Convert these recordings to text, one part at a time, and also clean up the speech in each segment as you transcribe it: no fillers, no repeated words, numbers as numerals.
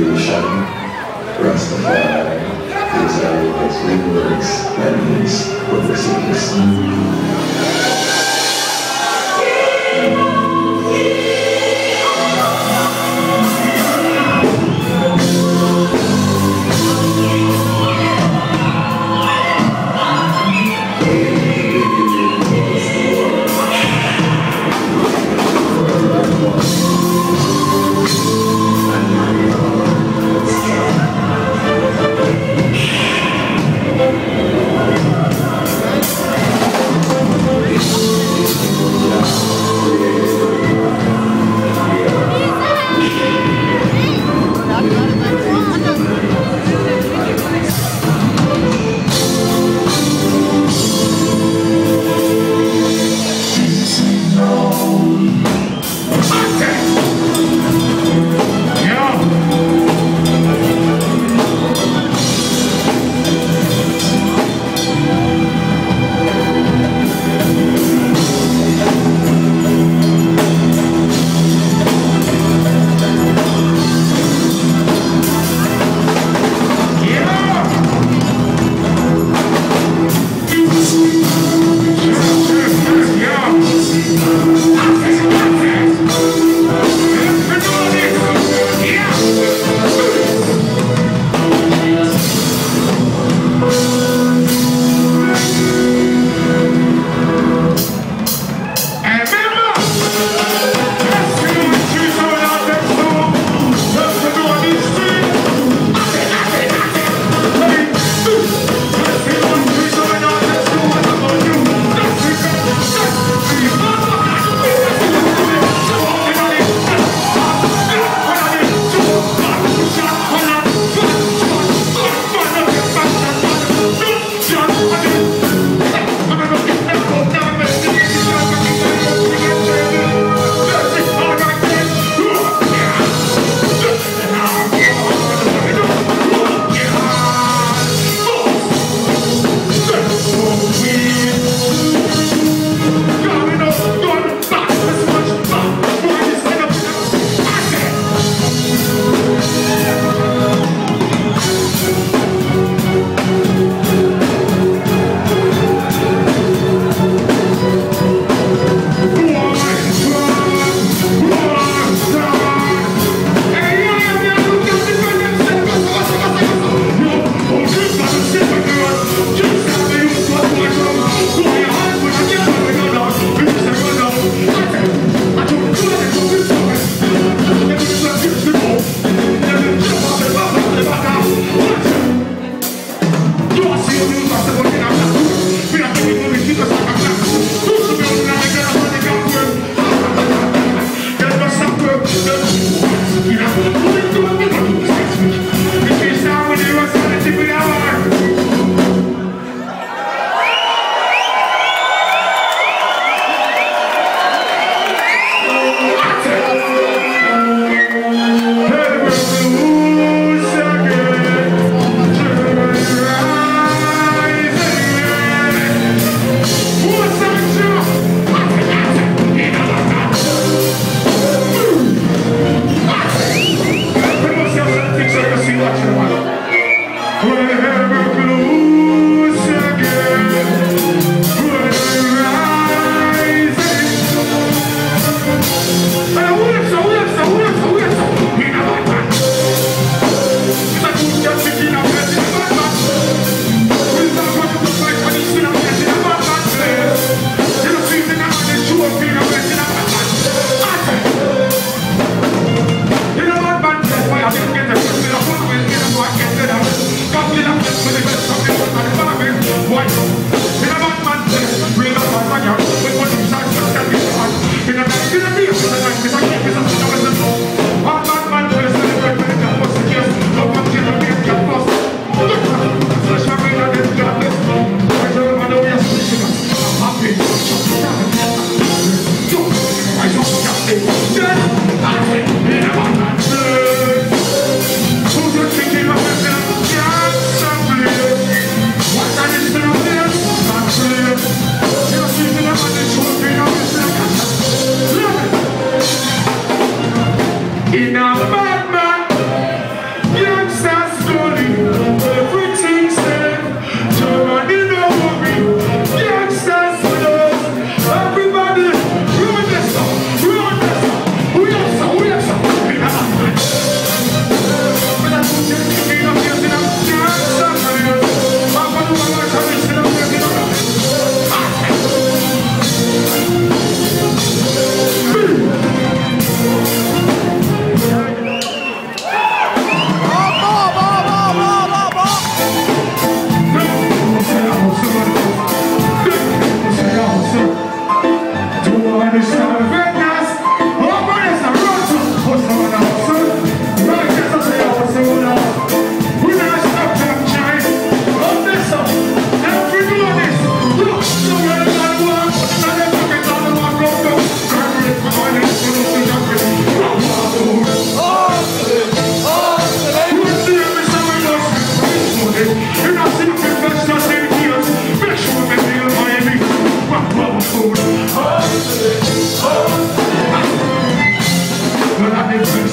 creation, Rastafari, these are the three words that means overseas.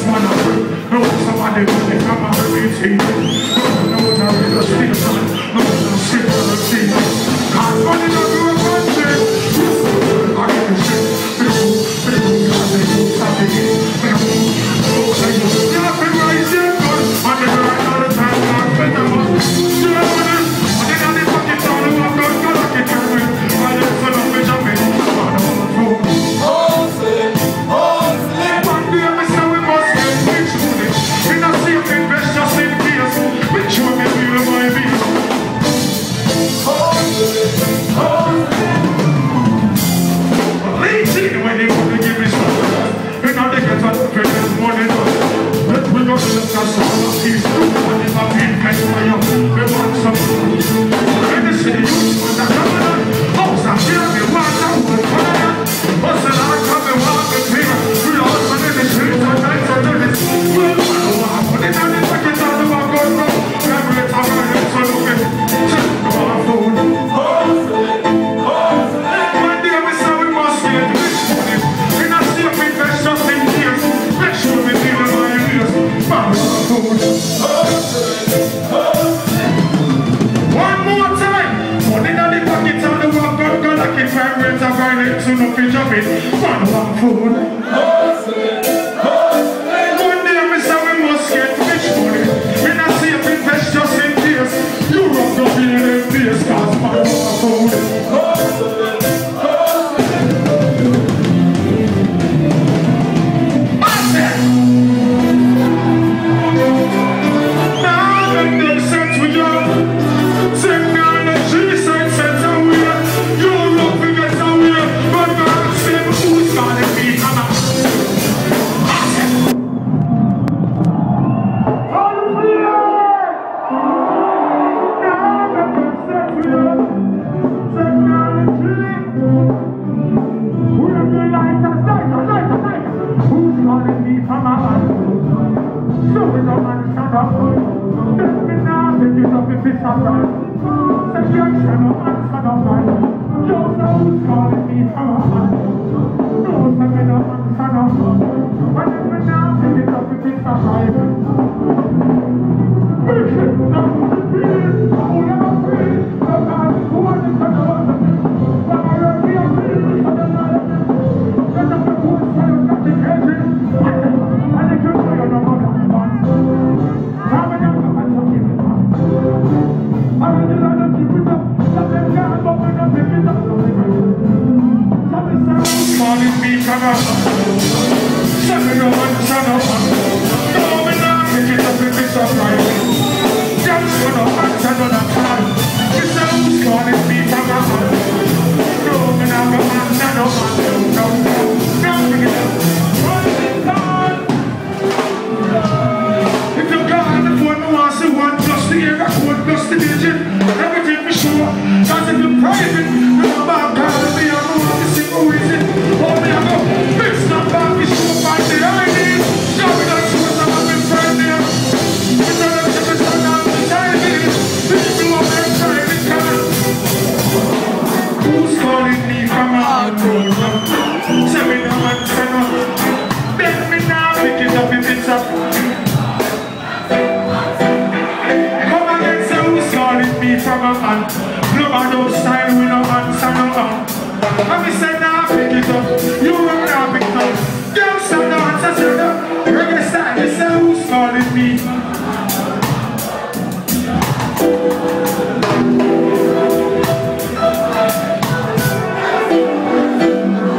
man a free. No somebody can come and repeat. No one a real station. No one a shit on the sea. Can't run in a real country. I get the shit. People, can't they do something? People, say you nothing right there, but I never right all the time. I'm better, but you know what it is. I think I need fucking town of my God, God, I can carry it. I just feel like I'm in. I'm on the phone. One day we say we must get rich money. In a safe invest just in case. Make sure we feel my beat. Leeching when they want to give me some. You know they get on the money. Let me go to the castle of peace. And if I'm in pain for you, we want some. In the city, you want a governor. House and here, we want a woman. What's the lot coming walk with me? We all run in the streets and nights and days. We'll walk on it and it's like it's all about God. Every time I hear so look at check my phone. One day we say we must get rich money. In a safe invest just in case. Make sure we feel my ears. My phone. One more time. Money in the pocket and the walk up. God I keep my rent and violence to no pitch of it. One phone. One day we say we must get rich money. In a safe invest just in case. You run the bill in this cause my phone.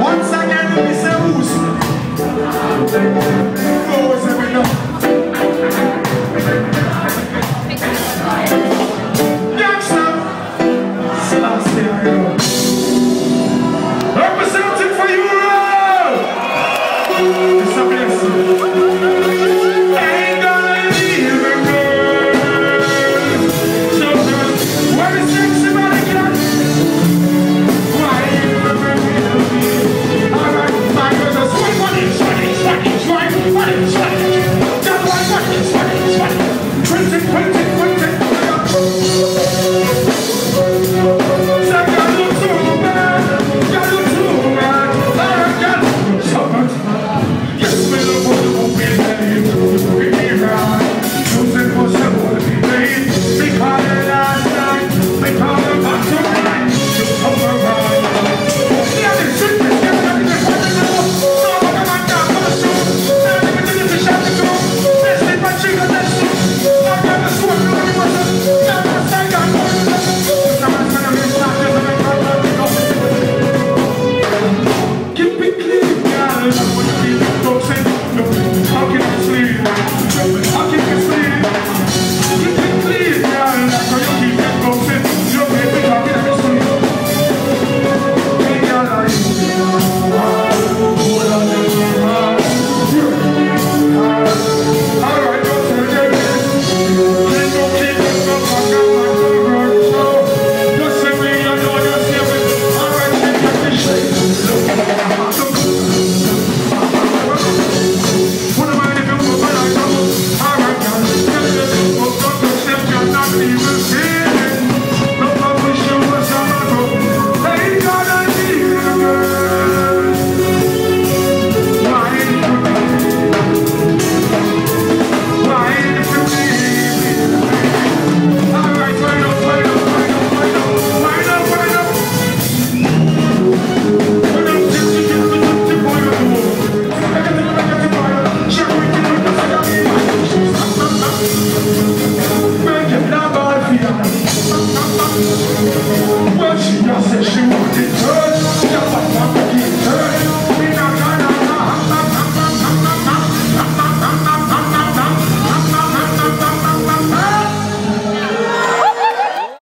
Once again, we say who's? Oh,